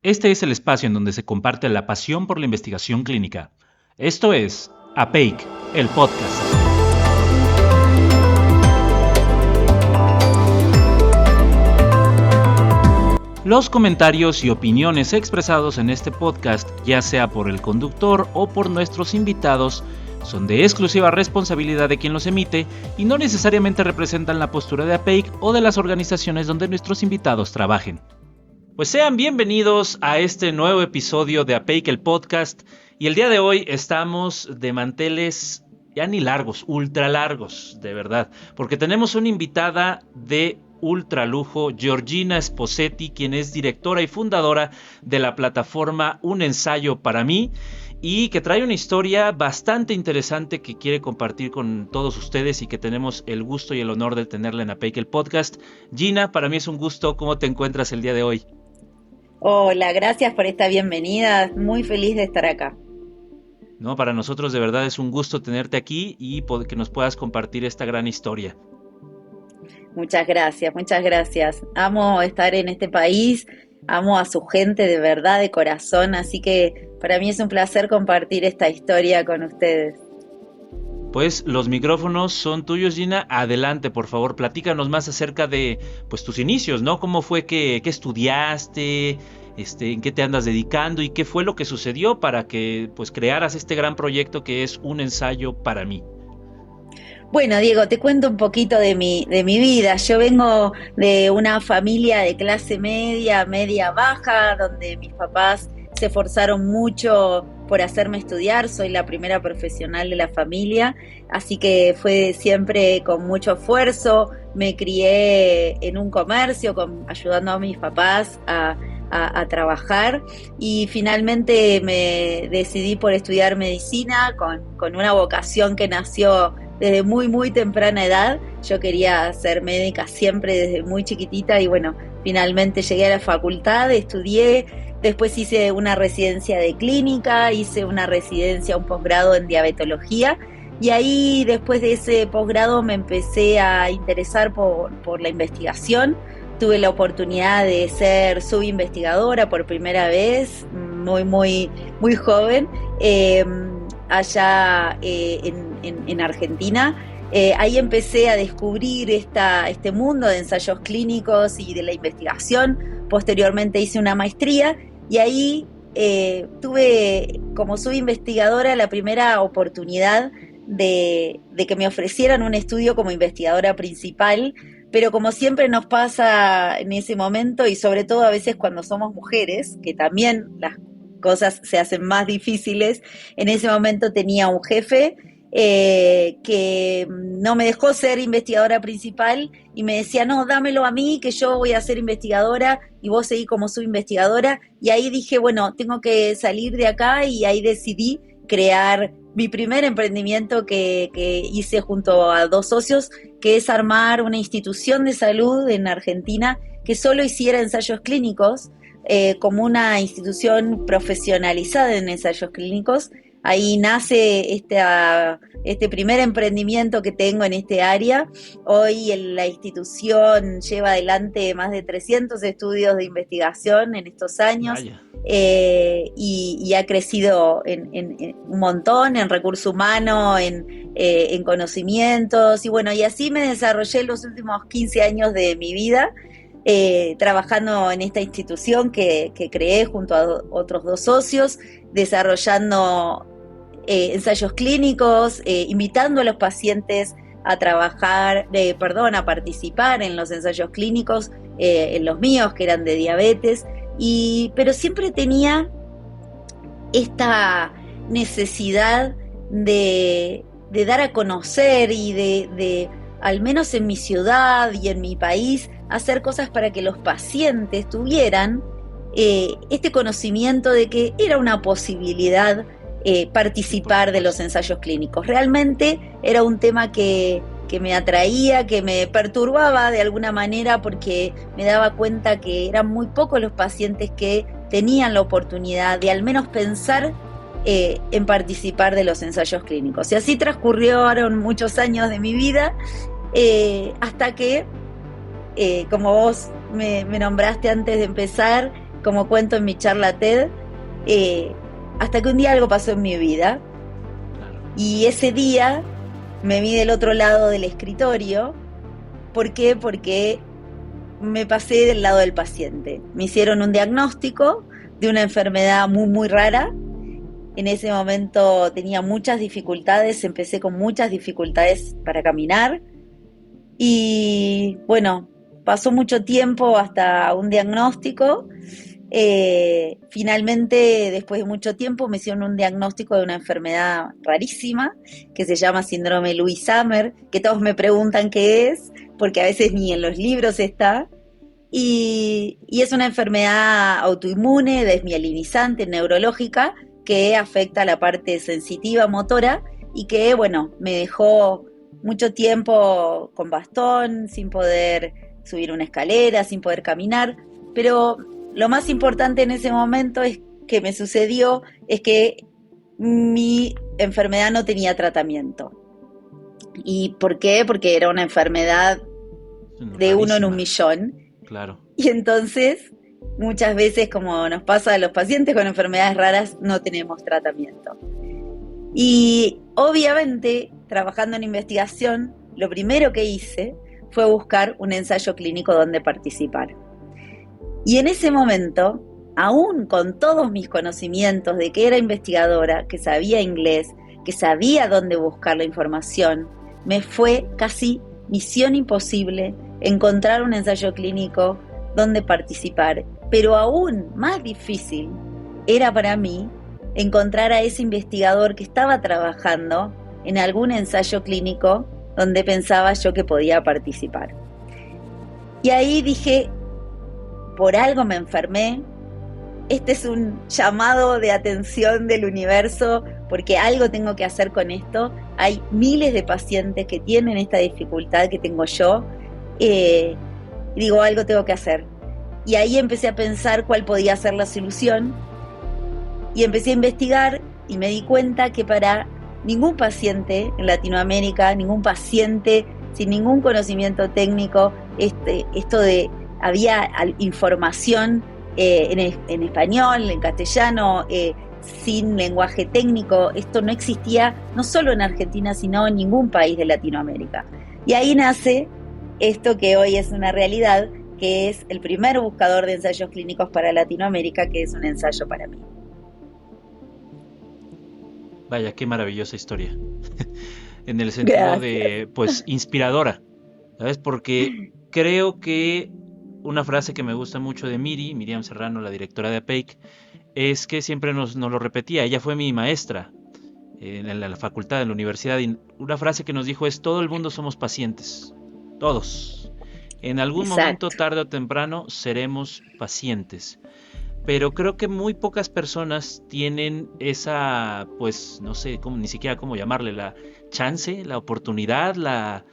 Este es el espacio en donde se comparte la pasión por la investigación clínica. Esto es APEIC, el podcast. Los comentarios y opiniones expresados en este podcast, ya sea por el conductor o por nuestros invitados, son de exclusiva responsabilidad de quien los emite y no necesariamente representan la postura de APEIC o de las organizaciones donde nuestros invitados trabajen. Pues sean bienvenidos a este nuevo episodio de APEIC, el podcast, y el día de hoy estamos de manteles ya ni largos, ultra largos, de verdad, porque tenemos una invitada de ultra lujo, Georgina Esposetti, quien es directora y fundadora de la plataforma Un Ensayo para Mí, y que trae una historia bastante interesante que quiere compartir con todos ustedes y que tenemos el gusto y el honor de tenerla en APEIC, el podcast. Gina, para mí es un gusto. ¿Cómo te encuentras el día de hoy? Hola, gracias por esta bienvenida, muy feliz de estar acá. No, para nosotros de verdad es un gusto tenerte aquí y que nos puedas compartir esta gran historia. Muchas gracias, muchas gracias. Amo estar en este país, amo a su gente de verdad, de corazón, así que para mí es un placer compartir esta historia con ustedes. Pues los micrófonos son tuyos, Gina. Adelante, por favor, platícanos más acerca de pues tus inicios, ¿no? ¿Cómo fue que estudiaste? ¿En qué te andas dedicando? ¿Y qué fue lo que sucedió para que pues crearas este gran proyecto que es Un Ensayo para Mí? Bueno, Diego, te cuento un poquito de mi vida. Yo vengo de una familia de clase media, media baja, donde mis papás se esforzaron mucho por hacerme estudiar. Soy la primera profesional de la familia, así que fue siempre con mucho esfuerzo. Me crié en un comercio, ayudando a mis papás a trabajar, y finalmente me decidí por estudiar medicina con una vocación que nació desde muy, muy temprana edad. Yo quería ser médica siempre desde muy chiquitita y bueno, finalmente llegué a la facultad, estudié, después hice una residencia de clínica, hice una residencia, un posgrado en diabetología, y ahí después de ese posgrado me empecé a interesar por la investigación. Tuve la oportunidad de ser subinvestigadora por primera vez, muy, muy, muy joven, allá en Argentina. Ahí empecé a descubrir este mundo de ensayos clínicos y de la investigación. Posteriormente hice una maestría y ahí tuve como subinvestigadora la primera oportunidad de que me ofrecieran un estudio como investigadora principal, pero como siempre nos pasa en ese momento, y sobre todo a veces cuando somos mujeres, que también las cosas se hacen más difíciles. En ese momento tenía un jefe que no me dejó ser investigadora principal y me decía, no, dámelo a mí, que yo voy a ser investigadora y vos seguís como subinvestigadora. Y ahí dije, bueno, tengo que salir de acá, y ahí decidí crear mi primer emprendimiento que hice junto a dos socios, que es armar una institución de salud en Argentina que solo hiciera ensayos clínicos, como una institución profesionalizada en ensayos clínicos. Ahí nace este primer emprendimiento que tengo en este área. Hoy la institución lleva adelante más de 300 estudios de investigación en estos años, y ha crecido en un montón en recurso humano, en conocimientos, y bueno, y así me desarrollé los últimos 15 años de mi vida, trabajando en esta institución que creé junto a otros dos socios, desarrollando ensayos clínicos, invitando a los pacientes a a participar en los ensayos clínicos, en los míos que eran de diabetes, pero siempre tenía esta necesidad de dar a conocer y de, al menos en mi ciudad y en mi país, hacer cosas para que los pacientes tuvieran este conocimiento de que era una posibilidad participar de los ensayos clínicos. Realmente era un tema que me atraía, que me perturbaba de alguna manera, porque me daba cuenta que eran muy pocos los pacientes que tenían la oportunidad de al menos pensar en participar de los ensayos clínicos. Y así transcurrieron muchos años de mi vida, hasta que, como vos me nombraste antes de empezar, como cuento en mi charla TED, hasta que un día algo pasó en mi vida. Y ese día me vi del otro lado del escritorio. ¿Por qué? Porque me pasé del lado del paciente. Me hicieron un diagnóstico de una enfermedad muy, muy rara. En ese momento tenía muchas dificultades, empecé con muchas dificultades para caminar. Y bueno, pasó mucho tiempo hasta un diagnóstico. Finalmente, después de mucho tiempo, me hicieron un diagnóstico de una enfermedad rarísima que se llama síndrome Lewis-Hammer, que todos me preguntan qué es, porque a veces ni en los libros está. Y es una enfermedad autoinmune, desmielinizante, neurológica, que afecta a la parte sensitiva motora y que, bueno, me dejó mucho tiempo con bastón, sin poder subir una escalera, sin poder caminar, pero lo más importante en ese momento que me sucedió es que mi enfermedad no tenía tratamiento. ¿Y por qué? Porque era una enfermedad de 1 en 1.000.000. Claro. Y entonces, muchas veces, como nos pasa a los pacientes con enfermedades raras, no tenemos tratamiento. Y obviamente, trabajando en investigación, lo primero que hice fue buscar un ensayo clínico donde participar. Y en ese momento, aún con todos mis conocimientos de que era investigadora, que sabía inglés, que sabía dónde buscar la información, me fue casi misión imposible encontrar un ensayo clínico donde participar. Pero aún más difícil era para mí encontrar a ese investigador que estaba trabajando en algún ensayo clínico donde pensaba yo que podía participar. Y ahí dije, por algo me enfermé, este es un llamado de atención del universo, porque algo tengo que hacer con esto. Hay miles de pacientes que tienen esta dificultad que tengo yo, y digo, algo tengo que hacer. Y ahí empecé a pensar cuál podía ser la solución, y empecé a investigar, y me di cuenta que para ningún paciente en Latinoamérica, ningún paciente sin ningún conocimiento técnico, había información en español, en castellano, sin lenguaje técnico. Esto no existía no solo en Argentina, sino en ningún país de Latinoamérica. Y ahí nace esto que hoy es una realidad, que es el primer buscador de ensayos clínicos para Latinoamérica, que es un ensayo para mí. Vaya, qué maravillosa historia. En el sentido de, pues, inspiradora, ¿sabes? Porque creo que una frase que me gusta mucho de Miriam Serrano, la directora de APEIC, es que siempre nos lo repetía. Ella fue mi maestra en la facultad, en la universidad, y una frase que nos dijo es: todo el mundo somos pacientes, todos. En algún momento, tarde o temprano, seremos pacientes. Pero creo que muy pocas personas tienen esa, pues, no sé ni siquiera cómo llamarle, la chance, la oportunidad, la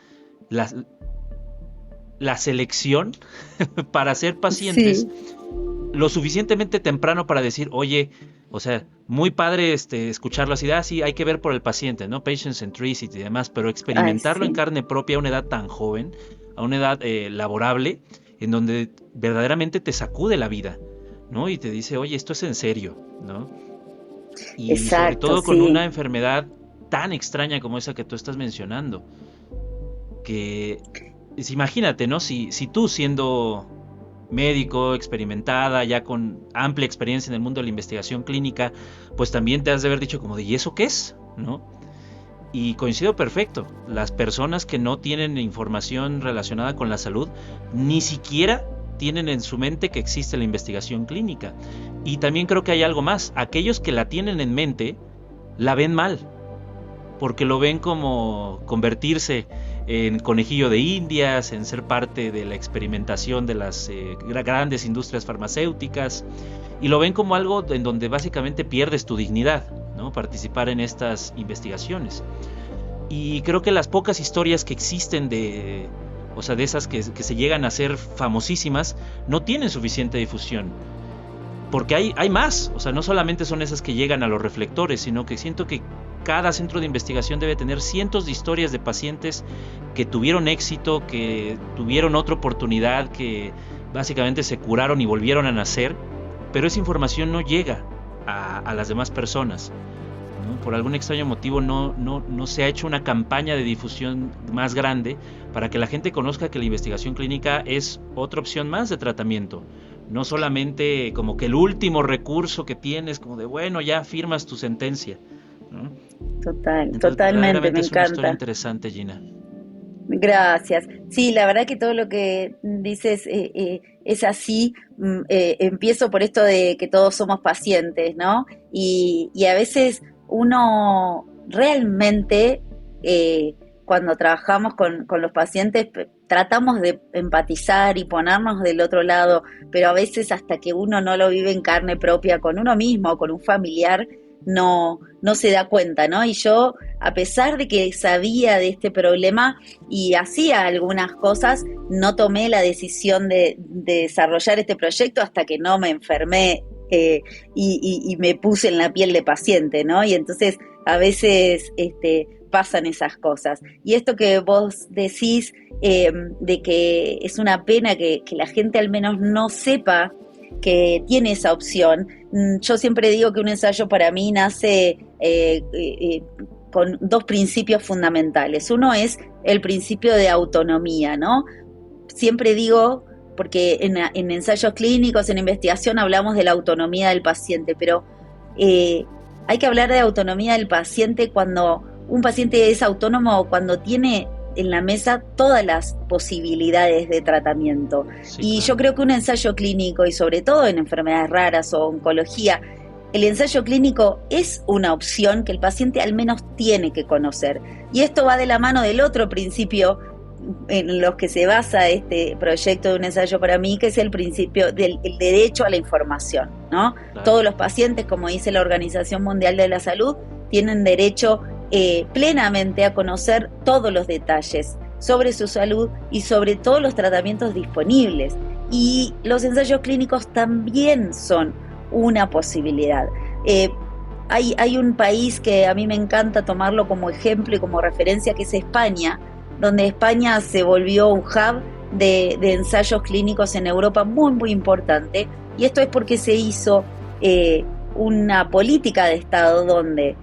selección para ser pacientes lo suficientemente temprano para decir, oye, o sea, muy padre escucharlo así, sí, hay que ver por el paciente, ¿no? Patient centricity y demás, pero experimentarlo en carne propia a una edad tan joven, a una edad laborable, en donde verdaderamente te sacude la vida, ¿no? Y te dice, oye, esto es en serio, ¿no? Y sobre todo con una enfermedad tan extraña como esa que tú estás mencionando, que imagínate, ¿no? Si tú, siendo médico, experimentada, ya con amplia experiencia en el mundo de la investigación clínica, pues también te has de haber dicho como de, ¿y eso qué es? ¿No? Y coincido perfecto, las personas que no tienen información relacionada con la salud, ni siquiera tienen en su mente que existe la investigación clínica. Y también creo que hay algo más, aquellos que la tienen en mente, la ven mal, porque lo ven como convertirse en conejillo de indias, en ser parte de la experimentación de las grandes industrias farmacéuticas, y lo ven como algo en donde básicamente pierdes tu dignidad, ¿no? Participar en estas investigaciones. Y creo que las pocas historias que existen de esas que se llegan a ser famosísimas, no tienen suficiente difusión. Porque hay más, no solamente son esas que llegan a los reflectores, sino que siento que cada centro de investigación debe tener cientos de historias de pacientes que tuvieron éxito, que tuvieron otra oportunidad, que básicamente se curaron y volvieron a nacer, pero esa información no llega a las demás personas, ¿no? Por algún extraño motivo no se ha hecho una campaña de difusión más grande para que la gente conozca que la investigación clínica es otra opción más de tratamiento, no solamente como que el último recurso que tienes, como de bueno, ya firmas tu sentencia, ¿no? Totalmente, me es una historia encanta. interesante, Gina. Gracias. Sí, la verdad que todo lo que dices es así. Empiezo por esto de que todos somos pacientes, ¿no? Y a veces uno realmente, cuando trabajamos con los pacientes, tratamos de empatizar y ponernos del otro lado, pero a veces hasta que uno no lo vive en carne propia con uno mismo o con un familiar, no se da cuenta, ¿no? Y yo, a pesar de que sabía de este problema y hacía algunas cosas, no tomé la decisión de desarrollar este proyecto hasta que no me enfermé, y me puse en la piel de paciente, ¿no? Y entonces a veces pasan esas cosas. Y esto que vos decís, de que es una pena que la gente al menos no sepa que tiene esa opción. Yo siempre digo que un ensayo para mí nace con dos principios fundamentales. Uno es el principio de autonomía, ¿no? Siempre digo, porque en ensayos clínicos, en investigación, hablamos de la autonomía del paciente, pero hay que hablar de autonomía del paciente cuando un paciente es autónomo o cuando tiene en la mesa todas las posibilidades de tratamiento. Sí, Y claro. yo creo que un ensayo clínico, y sobre todo en enfermedades raras o oncología, el ensayo clínico es una opción que el paciente al menos tiene que conocer. Y esto va de la mano del otro principio en los que se basa este proyecto de un ensayo para mí, que es el principio del el derecho a la información, ¿no? Claro. Todos los pacientes, como dice la Organización Mundial de la Salud, tienen derecho plenamente a conocer todos los detalles sobre su salud y sobre todos los tratamientos disponibles. Y los ensayos clínicos también son una posibilidad. Hay un país que a mí me encanta tomarlo como ejemplo y como referencia, que es España, donde España se volvió un hub de ensayos clínicos en Europa muy, muy importante. Y esto es porque se hizo una política de Estado donde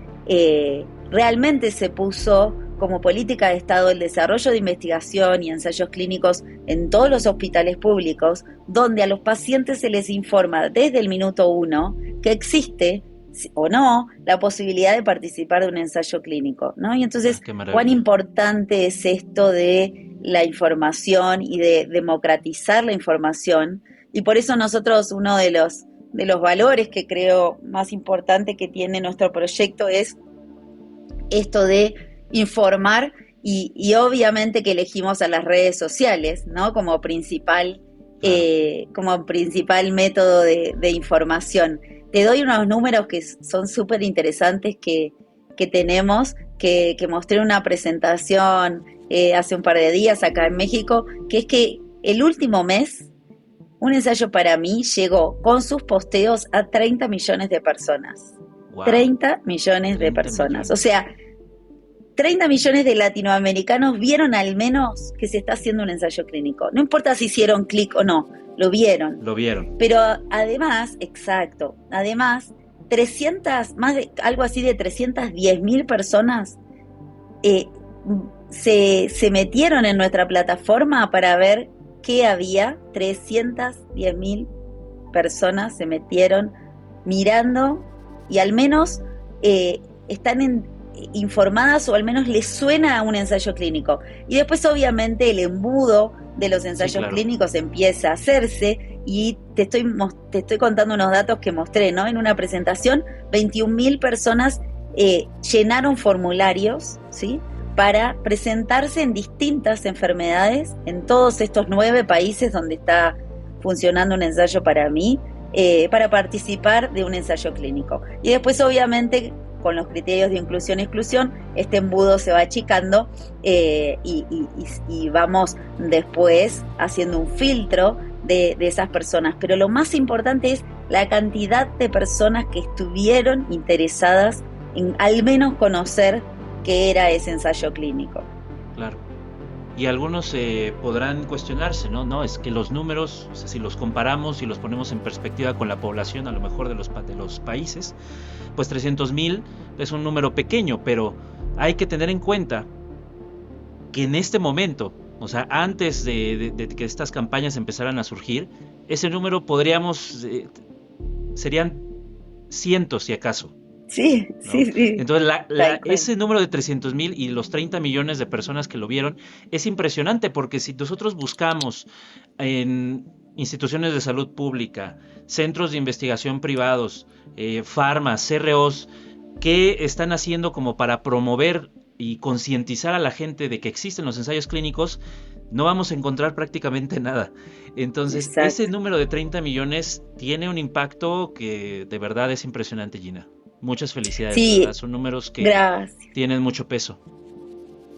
realmente se puso como política de Estado el desarrollo de investigación y ensayos clínicos en todos los hospitales públicos, donde a los pacientes se les informa desde el minuto 1 que existe o no la posibilidad de participar de un ensayo clínico, ¿no? Y entonces, cuán importante es esto de la información y de democratizar la información. Y por eso nosotros, uno de los valores que creo más importante que tiene nuestro proyecto es esto de informar, y obviamente que elegimos a las redes sociales, ¿no? Como principal método de información. Te doy unos números que son súper interesantes que tenemos, que mostré en una presentación hace un par de días acá en México, que es que el último mes un ensayo para mí llegó con sus posteos a 30 millones de personas. Wow. 30 millones de personas. O sea, 30 millones de latinoamericanos vieron al menos que se está haciendo un ensayo clínico. No importa si hicieron clic o no, lo vieron. Lo vieron. Pero además, exacto, además, algo así de 310.000 personas se metieron en nuestra plataforma para ver qué había. 310.000 personas se metieron mirando y al menos están informadas, o al menos les suena a un ensayo clínico. Y después obviamente el embudo de los ensayos clínicos empieza a hacerse, y te estoy contando unos datos que mostré, ¿no? En una presentación, 21.000 personas llenaron formularios, ¿sí?, para presentarse en distintas enfermedades en todos estos 9 países donde está funcionando un ensayo para mí, para participar de un ensayo clínico. Y después obviamente con los criterios de inclusión-exclusión, este embudo se va achicando, y vamos después haciendo un filtro de esas personas. Pero lo más importante es la cantidad de personas que estuvieron interesadas en al menos conocer qué era ese ensayo clínico. Claro. y algunos podrán cuestionarse, ¿no? No, es que los números, o sea, si los comparamos y los ponemos en perspectiva con la población a lo mejor de los países, pues 300,000 es un número pequeño, pero hay que tener en cuenta que en este momento, o sea, antes de que estas campañas empezaran a surgir, ese número serían cientos si acaso, Sí, ¿no? sí, sí. Entonces, Tal cual. ese número de 300,000 y los 30 millones de personas que lo vieron es impresionante, porque si nosotros buscamos en instituciones de salud pública, centros de investigación privados, farmas, CROs, qué están haciendo como para promover y concientizar a la gente de que existen los ensayos clínicos, no vamos a encontrar prácticamente nada. Entonces, ese Exacto. número de 30 millones tiene un impacto que de verdad es impresionante, Gina. Muchas felicidades, de verdad. Sí, Son números que gracias. tienen mucho peso.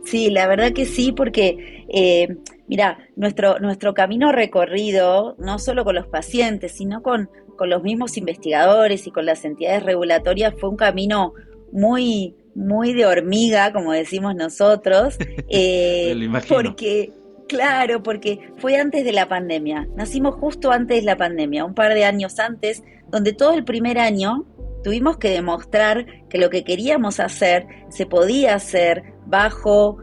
Sí, la verdad que sí, porque mira, nuestro camino recorrido, no solo con los pacientes, sino con los mismos investigadores y con las entidades regulatorias, fue un camino muy, muy de hormiga, como decimos nosotros, Me lo imagino. porque, claro, porque fue antes de la pandemia. Nacimos justo antes de la pandemia, un par de años antes, donde todo el primer año tuvimos que demostrar que lo que queríamos hacer se podía hacer bajo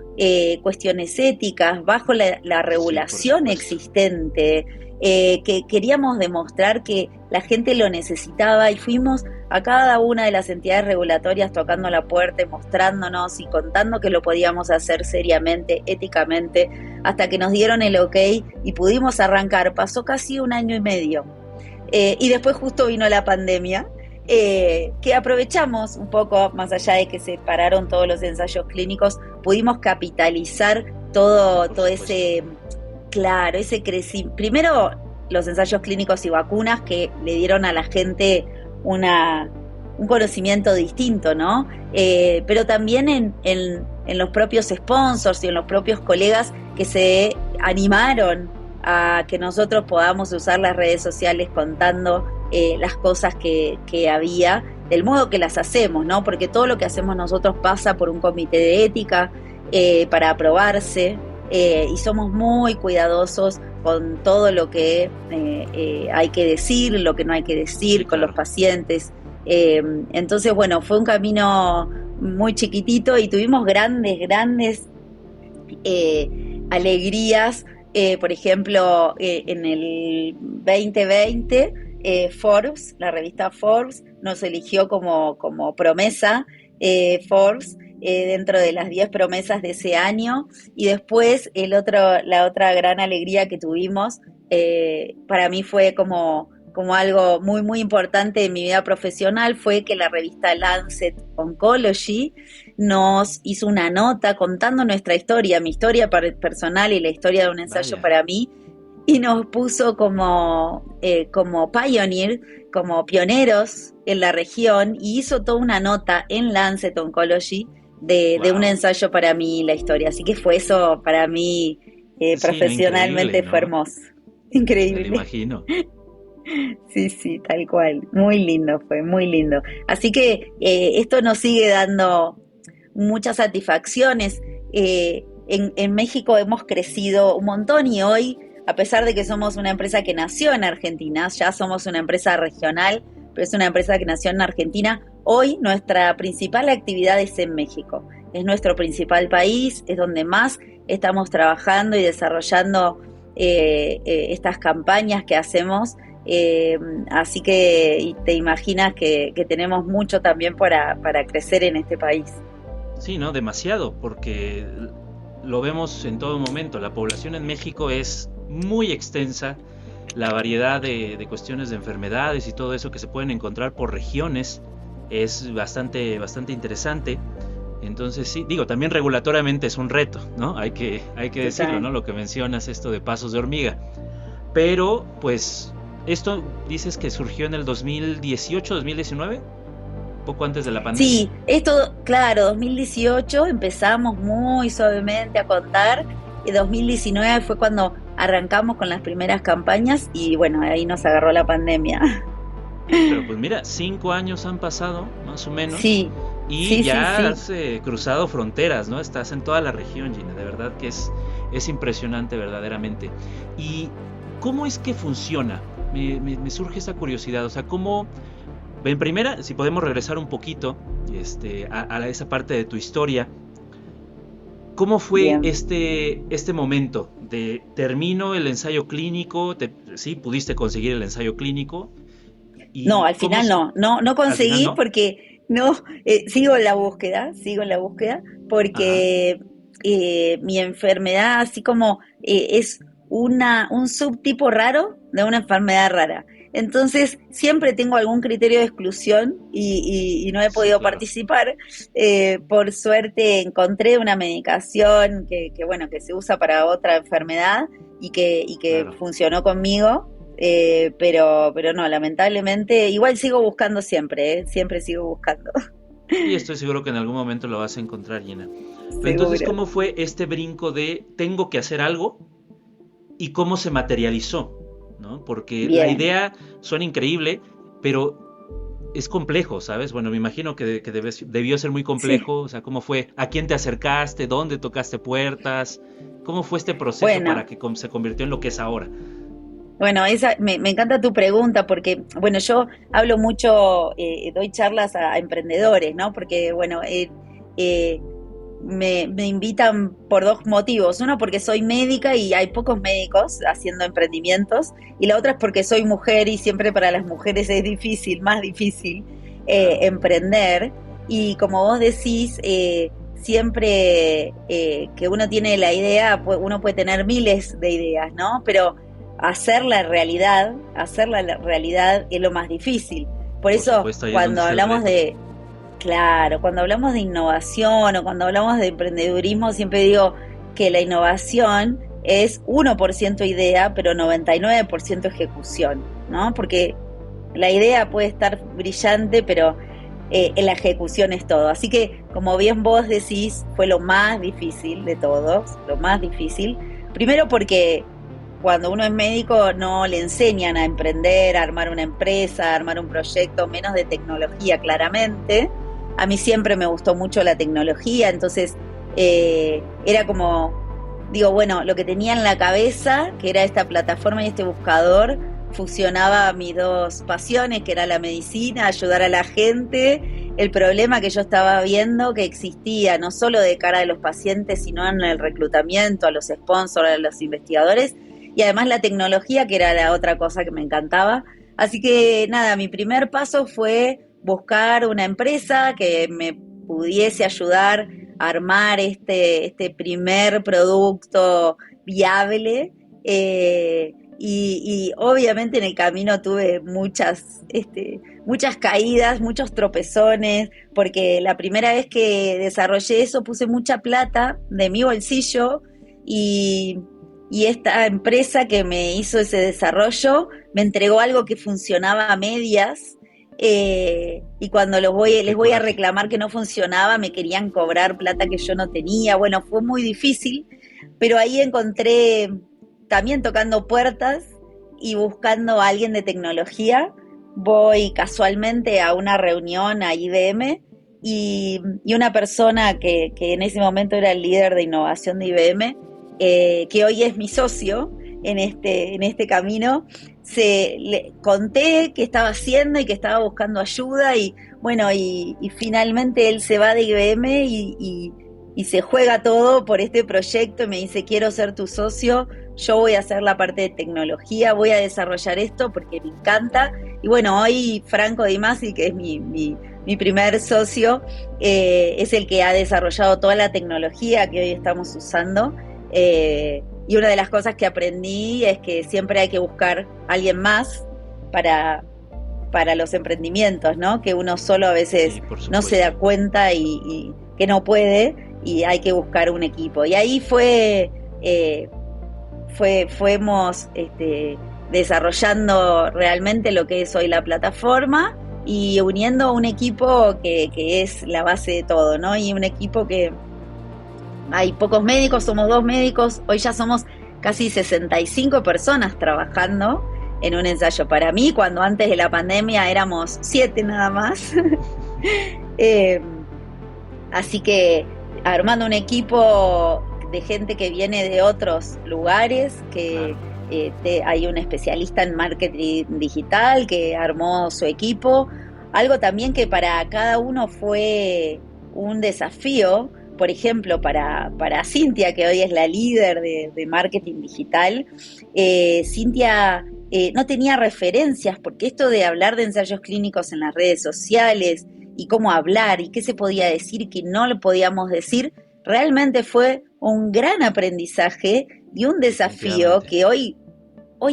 cuestiones éticas, bajo la Sí, por regulación supuesto. existente, que queríamos demostrar que la gente lo necesitaba y fuimos a cada una de las entidades regulatorias tocando la puerta, mostrándonos y contando que lo podíamos hacer seriamente, éticamente, hasta que nos dieron el ok y pudimos arrancar. Pasó casi un año y medio. Y después justo vino la pandemia, que aprovechamos un poco, más allá de que se pararon todos los ensayos clínicos, pudimos capitalizar Sí, todo, por todo supuesto. ese, claro, ese crecimiento. Primero, los ensayos clínicos y vacunas que le dieron a la gente una, un conocimiento distinto, ¿no? Pero también en los propios sponsors y en los propios colegas que se animaron a que nosotros podamos usar las redes sociales contando las cosas que había, del modo que las hacemos, ¿no? Porque todo lo que hacemos nosotros pasa por un comité de ética para aprobarse y somos muy cuidadosos con todo lo que hay que decir, lo que no hay que Sí, decir con los claro. pacientes. Entonces, bueno, fue un camino muy chiquitito y tuvimos grandes alegrías. Por ejemplo, en el 2020, Forbes, la revista Forbes, nos eligió como promesa Forbes dentro de las 10 promesas de ese año. Y después la otra gran alegría que tuvimos, para mí fue como algo muy, muy importante en mi vida profesional, fue que la revista Lancet Oncology nos hizo una nota contando nuestra historia, mi historia personal y la historia de un ensayo Vaya. para mí, y nos puso como pioneer, como pioneros en la región, y hizo toda una nota en Lancet Oncology de un Wow. ensayo para mí, la historia. Así que fue eso para mí, Sí, no, increíble, profesionalmente fue ¿no? hermoso, Me lo increíble. imagino. Sí, sí, tal cual. Muy lindo fue, muy lindo. Así que esto nos sigue dando muchas satisfacciones. En México hemos crecido un montón y hoy, a pesar de que somos una empresa que nació en Argentina, ya somos una empresa regional, pero es una empresa que nació en Argentina, hoy nuestra principal actividad es en México. Es nuestro principal país, es donde más estamos trabajando y desarrollando estas campañas que hacemos. Así que te imaginas que tenemos mucho también para crecer en este país. Sí, no, demasiado, porque lo vemos en todo momento. La población en México es muy extensa, la variedad de cuestiones de enfermedades y todo eso que se pueden encontrar por regiones es bastante interesante. Entonces sí, digo, también regulatoriamente es un reto, ¿no? Hay que decirlo, Total. ¿no? Lo que mencionas, esto de pasos de hormiga. Pero, pues, esto dices que surgió en el 2018, 2019, poco antes de la pandemia. Sí, esto, claro, 2018 empezamos muy suavemente a contar y 2019 fue cuando arrancamos con las primeras campañas y bueno, ahí nos agarró la pandemia. Pero pues mira, 5 años han pasado, más o menos, Sí, y sí, sí, ya sí. has cruzado fronteras, ¿no? Estás en toda la región, Gina. De verdad que es Es impresionante verdaderamente. ¿Y cómo es que funciona? Me surge esa curiosidad, o sea, ¿cómo? En primera, si podemos regresar un poquito a esa parte de tu historia, ¿cómo fue Bien. este momento de termino el ensayo clínico? Sí, pudiste conseguir el ensayo clínico. No, ¿Y al final no al final conseguí no? porque no, sigo en la búsqueda, Ajá, porque mi enfermedad, así como es un subtipo raro de una enfermedad rara. Entonces, siempre tengo algún criterio de exclusión y no he sí, podido claro, participar. Por suerte encontré una medicación bueno, que se usa para otra enfermedad y que claro. funcionó conmigo. Pero no, lamentablemente, igual sigo buscando siempre, siempre sigo buscando, Y estoy seguro que en algún momento lo vas a encontrar, Gina. Pero entonces, seguro. ¿cómo fue este brinco de tengo que hacer algo y cómo se materializó? ¿No? Porque la Bien. idea suena increíble, pero es complejo, ¿sabes? Bueno, me imagino que debió ser muy Sí. complejo. O sea, ¿cómo fue? ¿A quién te acercaste? ¿Dónde tocaste puertas? ¿Cómo fue este proceso para Bueno, que se convirtió en lo que es ahora? bueno, me encanta tu pregunta porque, bueno, yo hablo mucho, doy charlas a emprendedores, ¿no? Porque, bueno, eh, me invitan por dos motivos. Uno, porque soy médica y hay pocos médicos haciendo emprendimientos. Y la otra es porque soy mujer y siempre para las mujeres es difícil, más difícil Claro, emprender. Y como vos decís, siempre que uno tiene la idea, uno puede tener miles de ideas, ¿no? Pero hacerla realidad es lo más difícil. Por por eso, supuesto, ahí es donde cuando está el hablamos reto. de, claro, cuando hablamos de innovación o cuando hablamos de emprendedurismo, siempre digo que la innovación es 1% idea, pero 99% ejecución, ¿no? Porque la idea puede estar brillante, pero en la ejecución es todo. Así que, como bien vos decís, fue lo más difícil de todos, lo más difícil. Primero porque cuando uno es médico no le enseñan a emprender, a armar una empresa, a armar un proyecto, menos de tecnología, claramente. A mí siempre me gustó mucho la tecnología, entonces era como, digo, bueno, lo que tenía en la cabeza, que era esta plataforma y este buscador, fusionaba mis dos pasiones, que era la medicina, ayudar a la gente, el problema que yo estaba viendo que existía, no solo de cara a los pacientes, sino en el reclutamiento, a los sponsors, a los investigadores, y además la tecnología, que era la otra cosa que me encantaba. Así que nada, mi primer paso fue buscar una empresa que me pudiese ayudar a armar este primer producto viable. Y obviamente en el camino tuve muchas caídas, muchos tropezones, porque la primera vez que desarrollé eso puse mucha plata de mi bolsillo y, y esta empresa que me hizo ese desarrollo me entregó algo que funcionaba a medias. Y cuando les Qué voy a coraje. reclamar que no funcionaba, me querían cobrar plata que yo no tenía. Bueno, fue muy difícil, pero ahí encontré también tocando puertas y buscando a alguien de tecnología. Voy casualmente a una reunión a IBM y una persona que en ese momento era el líder de innovación de IBM, que hoy es mi socio en este camino, le conté qué estaba haciendo y que estaba buscando ayuda y bueno, y finalmente él se va de IBM y se juega todo por este proyecto y me dice, quiero ser tu socio, yo voy a hacer la parte de tecnología, voy a desarrollar esto porque me encanta. Y bueno, hoy Franco Di Masi, que es mi primer socio, es el que ha desarrollado toda la tecnología que hoy estamos usando. Y una de las cosas que aprendí es que siempre hay que buscar a alguien más para, para los emprendimientos, ¿no? Que uno solo a veces Sí, por no se da supuesto. cuenta y que no puede y hay que buscar un equipo. Y ahí fuimos desarrollando realmente lo que es hoy la plataforma y uniendo un equipo que es la base de todo, ¿no? Y un equipo que hay pocos médicos, somos dos médicos, hoy ya somos casi 65 personas trabajando en un ensayo. Para mí, cuando antes de la pandemia éramos 7 nada más. eh, Así que armando un equipo de gente que viene de otros lugares, que hay un especialista en marketing digital que armó su equipo, algo también que para cada uno fue un desafío. Por ejemplo, para Cintia, que hoy es la líder de marketing digital, Cintia no tenía referencias, porque esto de hablar de ensayos clínicos en las redes sociales y cómo hablar y qué se podía decir y qué no le podíamos decir, realmente fue un gran aprendizaje y un desafío que hoy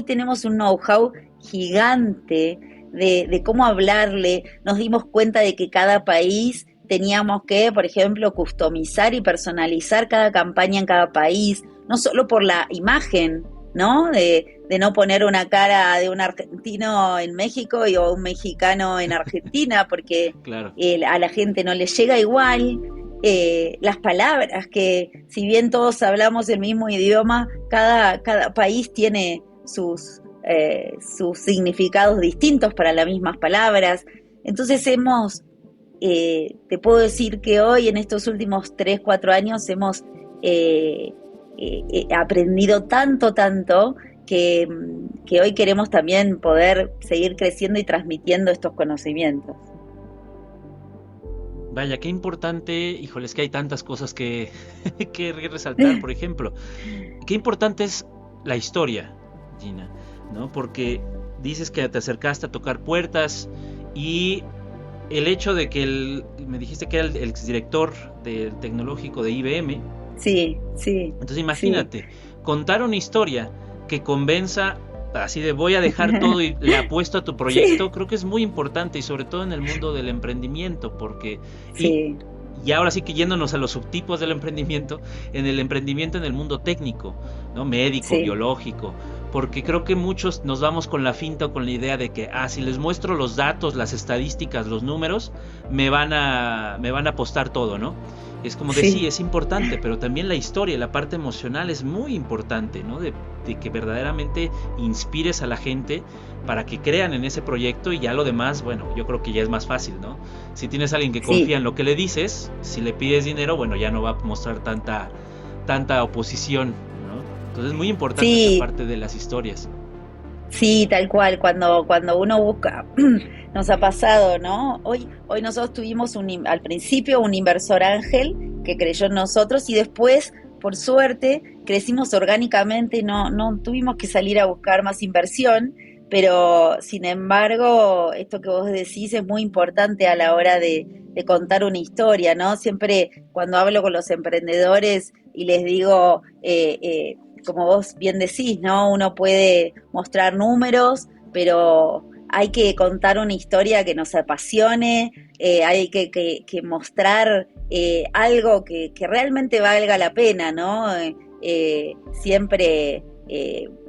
tenemos un know-how gigante de cómo hablarle. Nos dimos cuenta de que cada país teníamos que, por ejemplo, customizar y personalizar cada campaña en cada país, no solo por la imagen, ¿no? De no poner una cara de un argentino en México o un mexicano en Argentina, porque claro. A la gente no le llega igual. Las palabras, que si bien todos hablamos el mismo idioma, cada país tiene sus significados distintos para las mismas palabras. Entonces te puedo decir que hoy, en estos últimos 3-4 años, hemos aprendido tanto, que hoy queremos también poder seguir creciendo y transmitiendo estos conocimientos. Vaya, qué importante, híjoles, que hay tantas cosas que resaltar. Por ejemplo, qué importante es la historia, Gina, ¿no? Porque dices que te acercaste a tocar puertas, y el hecho de que me dijiste que era el exdirector del tecnológico de IBM. Sí. Entonces imagínate, contar una historia que convenza así de voy a dejar todo y le apuesto a tu proyecto, sí. Creo que es muy importante, y sobre todo en el mundo del emprendimiento, porque sí. Y ahora sí que yéndonos a los subtipos del emprendimiento, en el mundo técnico, ¿no? Médico, sí. Biológico, porque creo que muchos nos vamos con la finta o con la idea de que si les muestro los datos, las estadísticas, los números, me van a apostar todo, ¿no? Es como de sí, es importante, pero también la historia, la parte emocional es muy importante, ¿no? De que verdaderamente inspires a la gente para que crean en ese proyecto, y ya lo demás, bueno, yo creo que ya es más fácil, ¿no? Si tienes a alguien que confía en lo que le dices, si le pides dinero, bueno, ya no va a mostrar tanta oposición, ¿no? Entonces es muy importante esa parte de las historias. Sí, tal cual, cuando uno busca, nos ha pasado, ¿no? Hoy nosotros tuvimos al principio un inversor ángel que creyó en nosotros, y después, por suerte, crecimos orgánicamente, no tuvimos que salir a buscar más inversión, pero sin embargo, esto que vos decís es muy importante a la hora de contar una historia, ¿no? Siempre cuando hablo con los emprendedores y les digo, como vos bien decís, ¿no? Uno puede mostrar números, pero hay que contar una historia que nos apasione, hay que mostrar algo que realmente valga la pena, ¿no? Siempre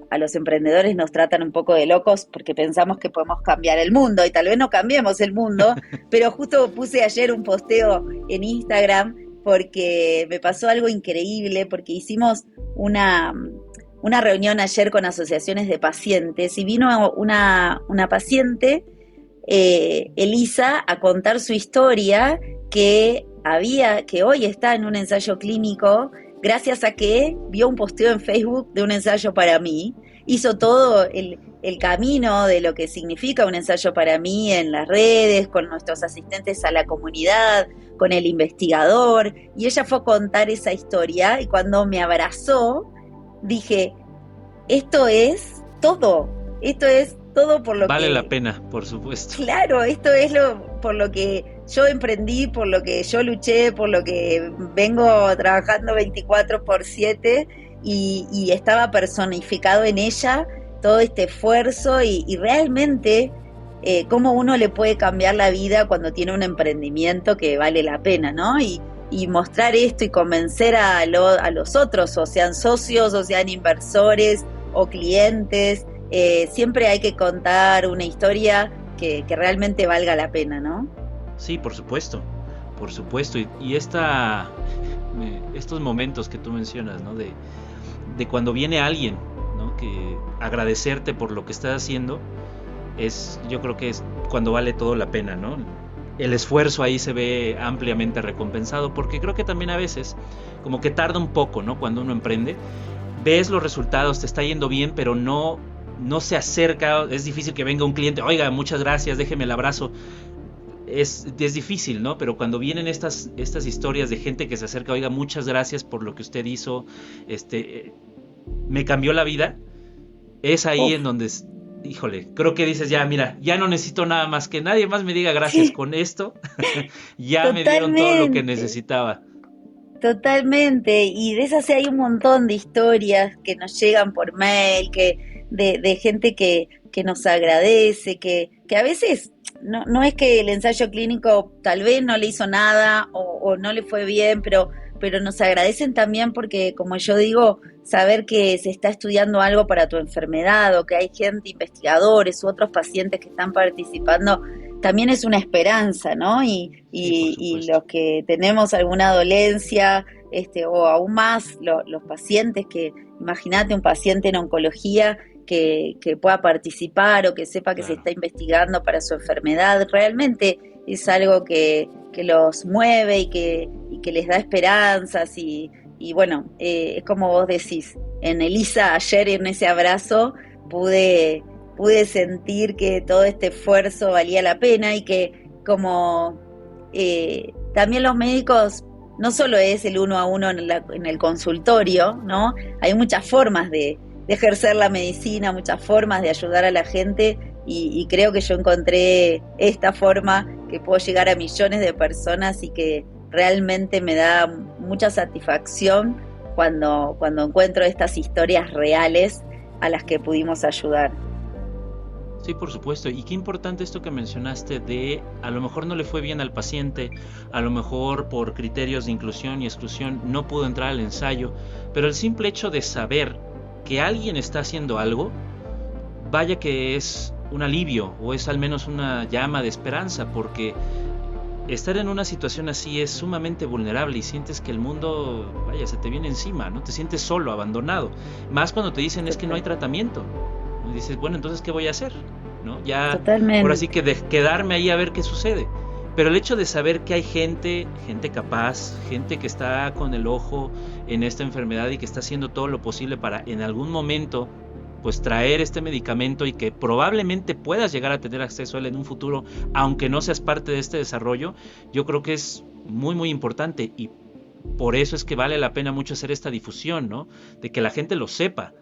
a los emprendedores nos tratan un poco de locos porque pensamos que podemos cambiar el mundo, y tal vez no cambiemos el mundo, pero justo puse ayer un posteo en Instagram porque me pasó algo increíble, porque hicimos una reunión ayer con asociaciones de pacientes, y vino una paciente, Elisa, a contar su historia, que hoy está en un ensayo clínico gracias a que vio un posteo en Facebook de un ensayo para mí. Hizo todo el camino de lo que significa un ensayo para mí en las redes, con nuestros asistentes a la comunidad, con el investigador, y ella fue a contar esa historia, y cuando me abrazó dije, esto es todo por lo que... Vale la pena, por supuesto. Claro, esto es por lo que yo emprendí, por lo que yo luché, por lo que vengo trabajando 24/7, y estaba personificado en ella todo este esfuerzo, y realmente cómo uno le puede cambiar la vida cuando tiene un emprendimiento que vale la pena, ¿no? Y mostrar esto y convencer a los otros, o sean socios, o sean inversores o clientes, siempre hay que contar una historia que realmente valga la pena, ¿no? Sí, por supuesto, y estos momentos que tú mencionas, ¿no? De cuando viene alguien, ¿no? Que agradecerte por lo que estás haciendo, yo creo que es cuando vale todo la pena, ¿no? el esfuerzo ahí se ve ampliamente recompensado, porque creo que también a veces como que tarda un poco, ¿no? Cuando uno emprende, ves los resultados, te está yendo bien, pero no se acerca, es difícil que venga un cliente, oiga, muchas gracias, déjeme el abrazo. Es difícil, ¿no? Pero cuando vienen estas historias de gente que se acerca, oiga, muchas gracias por lo que usted hizo, me cambió la vida, es ahí en donde, híjole, creo que dices, ya, mira, ya no necesito nada más, que nadie más me diga gracias, con esto, ya me dieron todo lo que Totalmente. necesitaba. Totalmente, y de esas sí hay un montón de historias que nos llegan por mail, de gente que nos agradece, que a veces no es que el ensayo clínico tal vez no le hizo nada o no le fue bien, pero nos agradecen también porque, como yo digo, saber que se está estudiando algo para tu enfermedad o que hay gente, investigadores u otros pacientes que están participando, también es una esperanza, ¿no? Sí, por Y supuesto. los que tenemos alguna dolencia, o aún más los pacientes que, imagínate un paciente en oncología que pueda participar o que sepa que se Claro. está investigando para su enfermedad, realmente es algo que los mueve y que les da esperanzas y bueno, es como vos decís, en Elisa ayer en ese abrazo pude pude sentir que todo este esfuerzo valía la pena y que como también los médicos no solo es el uno a uno en el consultorio, ¿no? Hay muchas formas de ejercer la medicina, muchas formas de ayudar a la gente y creo que yo encontré esta forma que puedo llegar a millones de personas y que realmente me da mucha satisfacción cuando encuentro estas historias reales a las que pudimos ayudar. Sí, por supuesto. Y qué importante esto que mencionaste de a lo mejor no le fue bien al paciente, a lo mejor por criterios de inclusión y exclusión no pudo entrar al ensayo, pero el simple hecho de saber que alguien está haciendo algo, vaya que es un alivio o es al menos una llama de esperanza, porque estar en una situación así es sumamente vulnerable y sientes que el mundo, vaya, se te viene encima, ¿no? Te sientes solo, abandonado. Más cuando te dicen es que no hay Total, tratamiento. Y dices, bueno, entonces, ¿qué voy a hacer? ¿No? Ya, ahora sí totalmente. que de quedarme ahí a ver qué sucede. Pero el hecho de saber que hay gente capaz, gente que está con el ojo en esta enfermedad y que está haciendo todo lo posible para en algún momento pues traer este medicamento y que probablemente puedas llegar a tener acceso a él en un futuro, aunque no seas parte de este desarrollo, yo creo que es muy muy importante y por eso es que vale la pena mucho hacer esta difusión, ¿no? De que la gente lo sepa,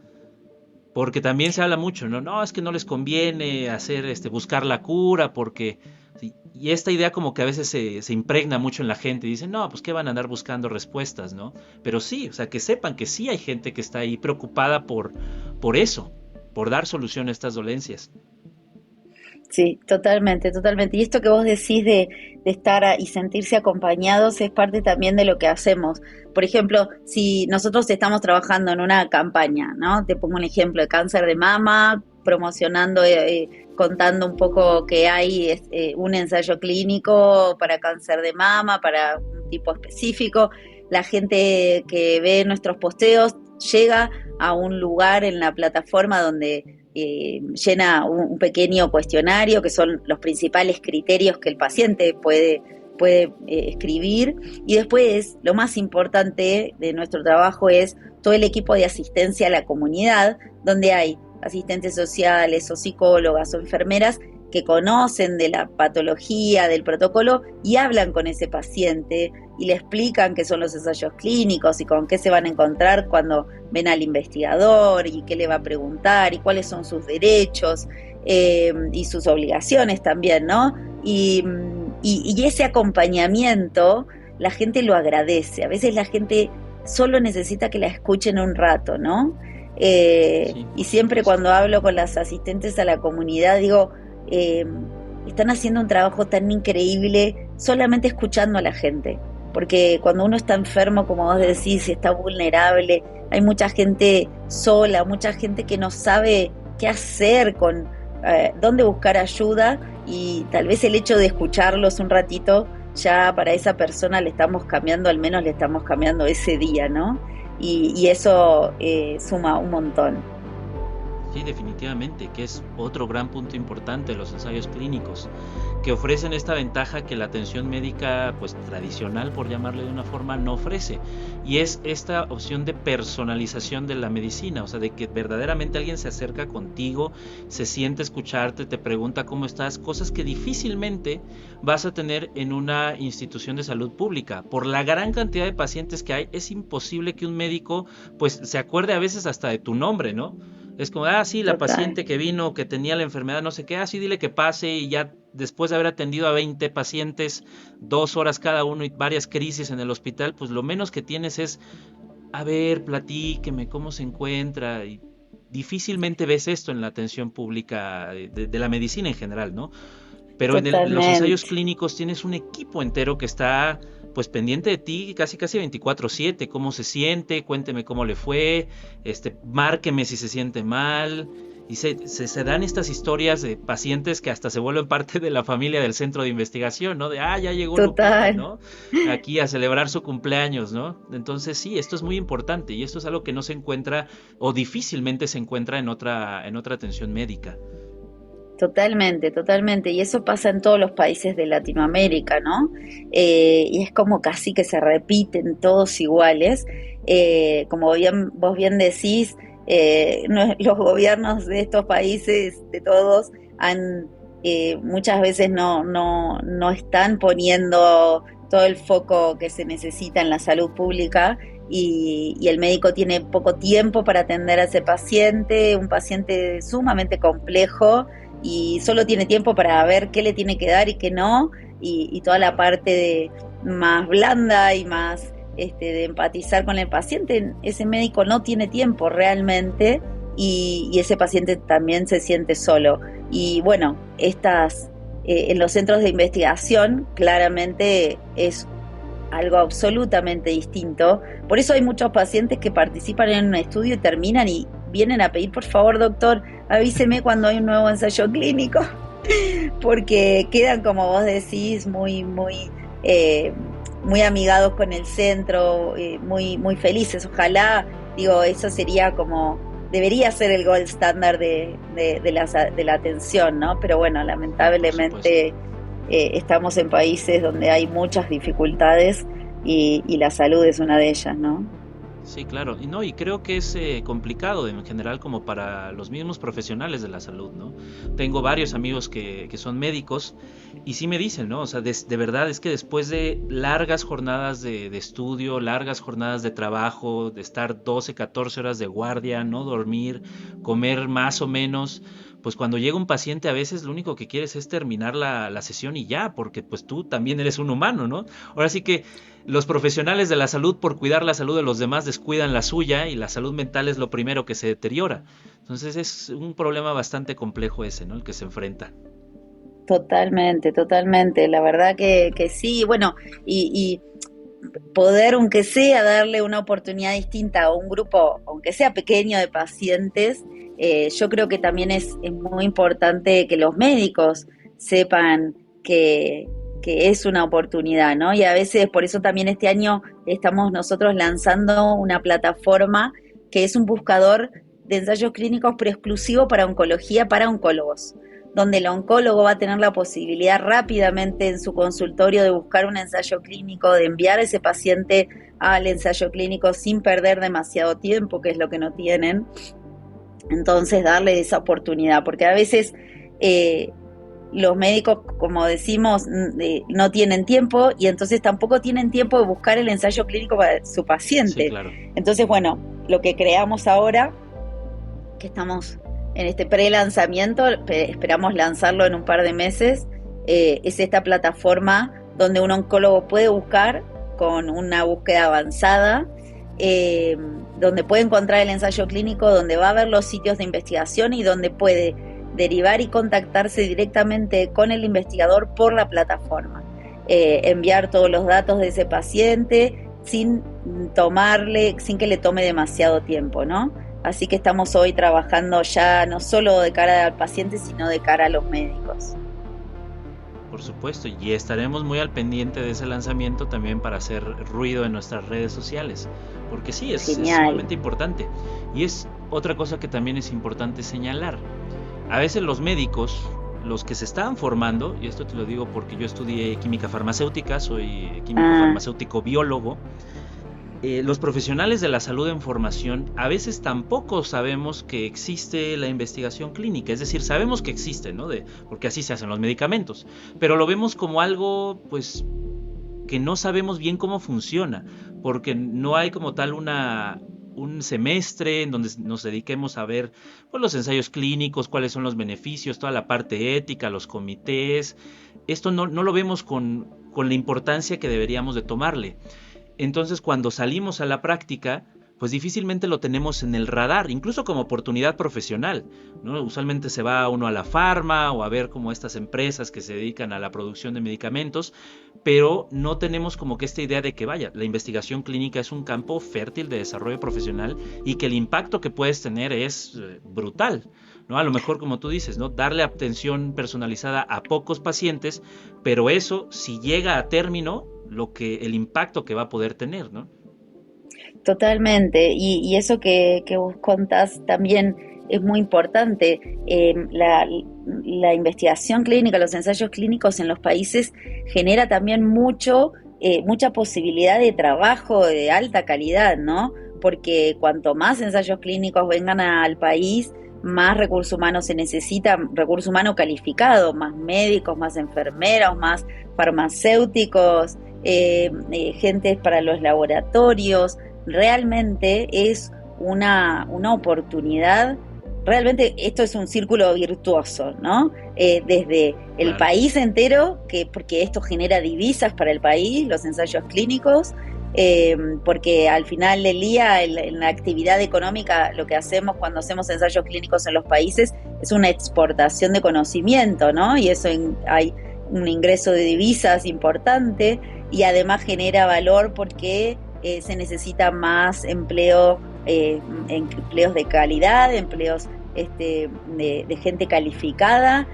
porque también se habla mucho, ¿no? No, es que no les conviene hacer, buscar la cura, porque... sí, y esta idea como que a veces se impregna mucho en la gente y dicen, no, pues qué van a andar buscando respuestas, ¿no? Pero sí, o sea, que sepan que sí hay gente que está ahí preocupada por eso, por dar solución a estas dolencias. Sí, totalmente, totalmente. Y esto que vos decís de estar y sentirse acompañados es parte también de lo que hacemos. Por ejemplo, si nosotros estamos trabajando en una campaña, ¿no? Te pongo un ejemplo de cáncer de mama, promocionando, contando un poco que hay un ensayo clínico para cáncer de mama, para un tipo específico. La gente que ve nuestros posteos llega a un lugar en la plataforma donde llena un pequeño cuestionario que son los principales criterios que el paciente puede escribir y después lo más importante de nuestro trabajo es todo el equipo de asistencia a la comunidad donde hay asistentes sociales o psicólogas o enfermeras que conocen de la patología, del protocolo y hablan con ese paciente y le explican qué son los ensayos clínicos y con qué se van a encontrar cuando ven al investigador y qué le va a preguntar y cuáles son sus derechos y sus obligaciones también, ¿no? Y ese acompañamiento la gente lo agradece. A veces la gente solo necesita que la escuchen un rato, ¿no? Sí, Y por siempre supuesto. cuando hablo con las asistentes a la comunidad digo, eh, están haciendo un trabajo tan increíble solamente escuchando a la gente. Porque cuando uno está enfermo, como vos decís, y está vulnerable, hay mucha gente sola, mucha gente que no sabe qué hacer con dónde buscar ayuda y tal vez el hecho de escucharlos un ratito ya para esa persona le estamos cambiando, al menos le estamos cambiando ese día, ¿no? Y eso suma un montón. Sí, definitivamente, que es otro gran punto importante de los ensayos clínicos, que ofrecen esta ventaja que la atención médica, pues tradicional, por llamarle de una forma, no ofrece, y es esta opción de personalización de la medicina, o sea, de que verdaderamente alguien se acerca contigo, se siente a escucharte, te pregunta cómo estás, cosas que difícilmente vas a tener en una institución de salud pública. Por la gran cantidad de pacientes que hay, es imposible que un médico, pues, se acuerde a veces hasta de tu nombre, ¿no? Es como, sí, la Total. paciente que vino, que tenía la enfermedad, no sé qué, sí, dile que pase, y ya después de haber atendido a 20 pacientes, 2 horas cada uno y varias crisis en el hospital, pues lo menos que tienes es, a ver, platíqueme cómo se encuentra. Y difícilmente ves esto en la atención pública de la medicina en general, ¿no? Pero en los ensayos Totalmente. clínicos tienes un equipo entero que está pues pendiente de ti casi casi 24/7, cómo se siente, cuénteme cómo le fue, márqueme si se siente mal. Y se dan estas historias de pacientes que hasta se vuelven parte de la familia del centro de investigación, ¿no? De, ya llegó Lupita, Total. ¿no? Aquí a celebrar su cumpleaños, ¿no? Entonces sí, esto es muy importante y esto es algo que no se encuentra o difícilmente se encuentra en otra atención médica. Totalmente, totalmente. Y eso pasa en todos los países de Latinoamérica, ¿no? Y es como casi que se repiten todos iguales. Como bien, vos bien decís, los gobiernos de estos países, de todos, muchas veces no están poniendo todo el foco que se necesita en la salud pública y el médico tiene poco tiempo para atender a ese paciente, un paciente sumamente complejo y solo tiene tiempo para ver qué le tiene que dar y qué no, y toda la parte más blanda y más de empatizar con el paciente, ese médico no tiene tiempo realmente y ese paciente también se siente solo. Y bueno, en los centros de investigación claramente es algo absolutamente distinto. Por eso hay muchos pacientes que participan en un estudio y terminan y vienen a pedir, por favor, doctor, avíseme cuando hay un nuevo ensayo clínico, porque quedan, como vos decís, eh, muy amigados con el centro, muy felices. Ojalá, digo, eso sería como, debería ser el gold standard de la atención, ¿no? Pero bueno, Por supuesto. lamentablemente estamos en países donde hay muchas dificultades y la salud es una de ellas, ¿no? Sí, claro. Y no, y creo que es complicado en general como para los mismos profesionales de la salud, ¿no? Tengo varios amigos que son médicos y sí me dicen, ¿no? O sea, de verdad es que después de largas jornadas de estudio, largas jornadas de trabajo, de estar 12, 14 horas de guardia, no dormir, comer más o menos, pues cuando llega un paciente a veces lo único que quieres es terminar la sesión y ya, porque pues tú también eres un humano, ¿no? Ahora sí que los profesionales de la salud, por cuidar la salud de los demás, descuidan la suya y la salud mental es lo primero que se deteriora. Entonces es un problema bastante complejo ese, ¿no? El que se enfrenta. Totalmente, totalmente. La verdad que sí. Bueno, y poder, aunque sea, darle una oportunidad distinta a un grupo, aunque sea pequeño, de pacientes, yo creo que también es muy importante que los médicos sepan que es una oportunidad, ¿no? Y a veces, por eso también este año estamos nosotros lanzando una plataforma que es un buscador de ensayos clínicos, pero exclusivo para oncología, para oncólogos, donde el oncólogo va a tener la posibilidad rápidamente en su consultorio de buscar un ensayo clínico, de enviar a ese paciente al ensayo clínico sin perder demasiado tiempo, que es lo que no tienen. Entonces, darle esa oportunidad, porque a veces los médicos, como decimos, no tienen tiempo y entonces tampoco tienen tiempo de buscar el ensayo clínico para su Sí, paciente. claro. Entonces, bueno, lo que creamos ahora, que estamos en este pre-lanzamiento, esperamos lanzarlo en un par de meses, es esta plataforma donde un oncólogo puede buscar con una búsqueda avanzada, eh, donde puede encontrar el ensayo clínico, donde va a ver los sitios de investigación y donde puede derivar y contactarse directamente con el investigador por la plataforma. Enviar todos los datos de ese paciente sin que le tome demasiado tiempo, ¿no? Así que estamos hoy trabajando ya no solo de cara al paciente, sino de cara a los médicos. por supuesto, y estaremos muy al pendiente de ese lanzamiento también para hacer ruido en nuestras redes sociales, porque sí, es sumamente importante. Y es otra cosa que también es importante señalar. A veces los médicos, los que se estaban formando, y esto te lo digo porque yo estudié química farmacéutica, soy químico farmacéutico biólogo, los profesionales de la salud en formación a veces tampoco sabemos que existe la investigación clínica, es decir, sabemos que existe, ¿no? Porque así se hacen los medicamentos, pero lo vemos como algo, pues, que no sabemos bien cómo funciona, porque no hay como tal un semestre en donde nos dediquemos a ver, pues, los ensayos clínicos, cuáles son los beneficios, toda la parte ética, los comités. Esto no lo vemos con la importancia que deberíamos de tomarle. Entonces, cuando salimos a la práctica, pues difícilmente lo tenemos en el radar, incluso como oportunidad profesional, ¿no? Usualmente se va uno a la farma o a ver como estas empresas que se dedican a la producción de medicamentos, pero no tenemos como que esta idea de que, vaya, la investigación clínica es un campo fértil de desarrollo profesional y que el impacto que puedes tener es brutal, ¿no? A lo mejor, como tú dices, ¿no? Darle atención personalizada a pocos pacientes, pero eso, si llega a término, el impacto que va a poder tener, ¿no? Totalmente, y eso que vos contás también es muy importante. La investigación clínica, los ensayos clínicos en los países genera también mucha posibilidad de trabajo de alta calidad, ¿no? Porque cuanto más ensayos clínicos vengan al país, más recurso humano se necesita, recurso humano calificado, más médicos, más enfermeros, más farmacéuticos, gente para los laboratorios. Realmente es una oportunidad, realmente esto es un círculo virtuoso, ¿no? Desde el país entero, porque esto genera divisas para el país, los ensayos clínicos, porque al final del día en la actividad económica lo que hacemos cuando hacemos ensayos clínicos en los países es una exportación de conocimiento, ¿no? Y eso hay un ingreso de divisas importante y además genera valor porque se necesita más empleo, empleos de calidad, empleos de gente calificada,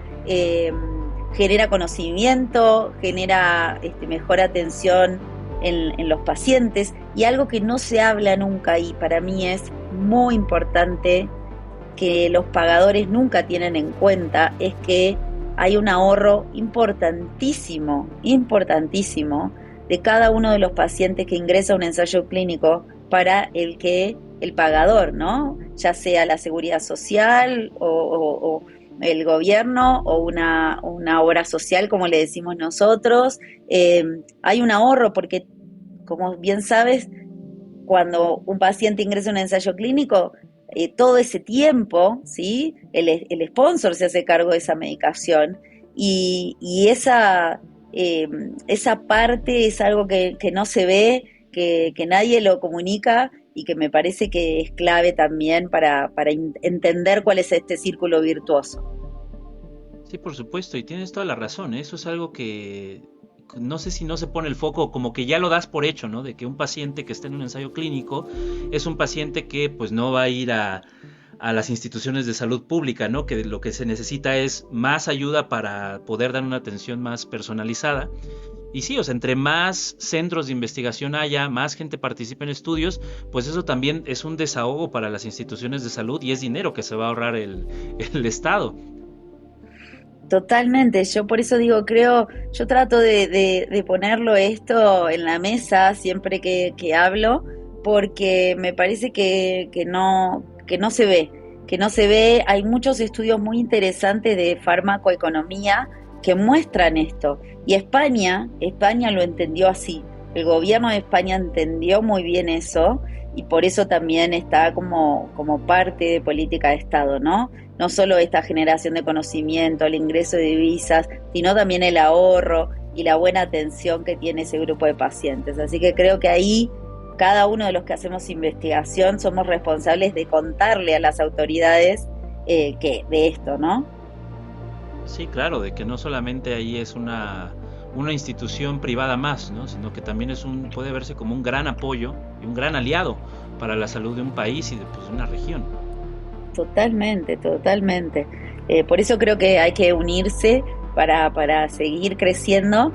genera conocimiento, genera mejor atención en los pacientes, y algo que no se habla nunca y para mí es muy importante que los pagadores nunca tienen en cuenta es que hay un ahorro importantísimo de cada uno de los pacientes que ingresa a un ensayo clínico para el pagador, ¿no? Ya sea la seguridad social o el gobierno o una obra social, como le decimos nosotros. Hay un ahorro porque, como bien sabes, cuando un paciente ingresa a un ensayo clínico, todo ese tiempo, ¿sí? El sponsor se hace cargo de esa medicación y esa parte es algo que no se ve, que nadie lo comunica y que me parece que es clave también para entender cuál es este círculo virtuoso. Sí, por supuesto, y tienes toda la razón, ¿eh? Eso es algo que no sé si no se pone el foco, como que ya lo das por hecho, ¿no? De que un paciente que está en un ensayo clínico es un paciente que pues no va a ir a las instituciones de salud pública, ¿no? Que lo que se necesita es más ayuda para poder dar una atención más personalizada. Y sí, o sea, entre más centros de investigación haya, más gente participe en estudios, pues eso también es un desahogo para las instituciones de salud y es dinero que se va a ahorrar el Estado. Totalmente, yo por eso digo, yo trato de ponerlo esto en la mesa siempre que hablo, porque me parece que no se ve, hay muchos estudios muy interesantes de farmacoeconomía que muestran esto, y España lo entendió así, el gobierno de España entendió muy bien eso, y por eso también está como parte de política de Estado, ¿no? No solo esta generación de conocimiento, el ingreso de divisas, sino también el ahorro y la buena atención que tiene ese grupo de pacientes. Así que creo que ahí cada uno de los que hacemos investigación somos responsables de contarle a las autoridades de esto, ¿no? Sí, claro, de que no solamente ahí es una institución privada más, ¿no? Sino que también puede verse como un gran apoyo y un gran aliado para la salud de un país y de una región. Totalmente. Por eso creo que hay que unirse para seguir creciendo.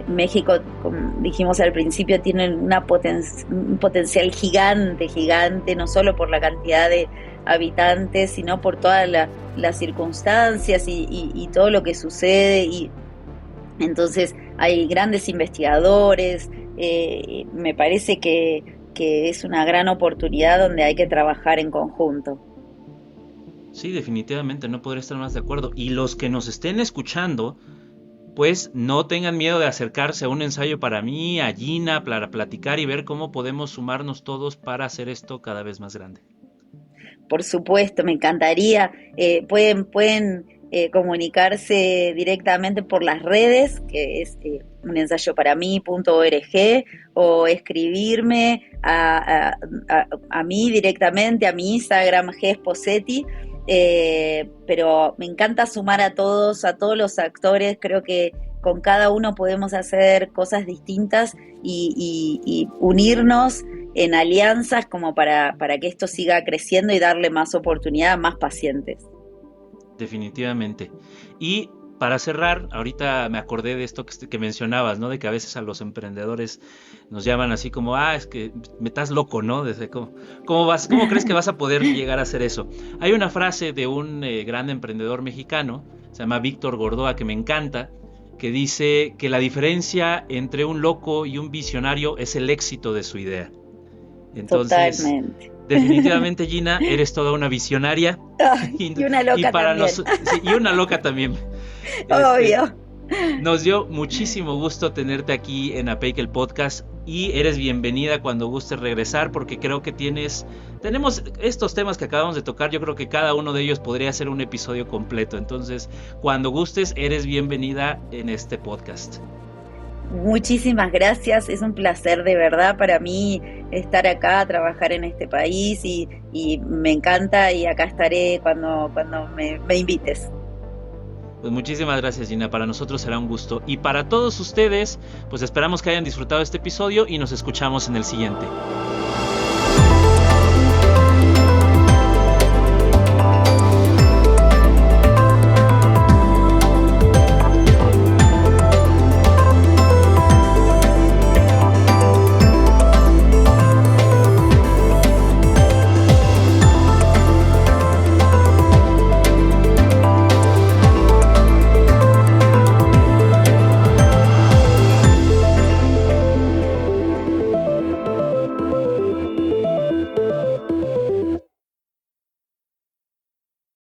México, como dijimos al principio, tiene un potencial gigante, no solo por la cantidad de habitantes, sino por todas las circunstancias y todo lo que sucede. Y entonces hay grandes investigadores. Me parece que es una gran oportunidad donde hay que trabajar en conjunto. Sí, definitivamente, no podría estar más de acuerdo. Y los que nos estén escuchando, pues no tengan miedo de acercarse a un ensayo para mí, a Gina, para platicar y ver cómo podemos sumarnos todos para hacer esto cada vez más grande. Por supuesto, me encantaría. Pueden comunicarse directamente por las redes, que es unensayoparamí.org, o escribirme a mí directamente, a mi Instagram, gesposetti. Pero me encanta sumar a todos los actores. Creo que con cada uno podemos hacer cosas distintas y unirnos en alianzas como para que esto siga creciendo y darle más oportunidad a más pacientes. Definitivamente. Y para cerrar, ahorita me acordé de esto que mencionabas, ¿no? De que a veces a los emprendedores nos llaman así como, es que me estás loco, ¿no? Desde ¿cómo crees que vas a poder llegar a hacer eso? Hay una frase de un gran emprendedor mexicano, se llama Víctor Gordoa, que me encanta, que dice que la diferencia entre un loco y un visionario es el éxito de su idea. Entonces, totalmente. Definitivamente, Gina, eres toda una visionaria. Y una loca también. Sí, y una loca también. Obvio. Nos dio muchísimo gusto tenerte aquí en Apeic el Podcast y eres bienvenida cuando gustes regresar, porque creo que tenemos estos temas que acabamos de tocar. Yo creo que cada uno de ellos podría ser un episodio completo. Entonces, cuando gustes, eres bienvenida en este podcast. Muchísimas gracias, es un placer de verdad para mí estar acá, trabajar en este país y me encanta, y acá estaré cuando me invites. Pues muchísimas gracias, Gina, para nosotros será un gusto, y para todos ustedes, pues esperamos que hayan disfrutado este episodio y nos escuchamos en el siguiente.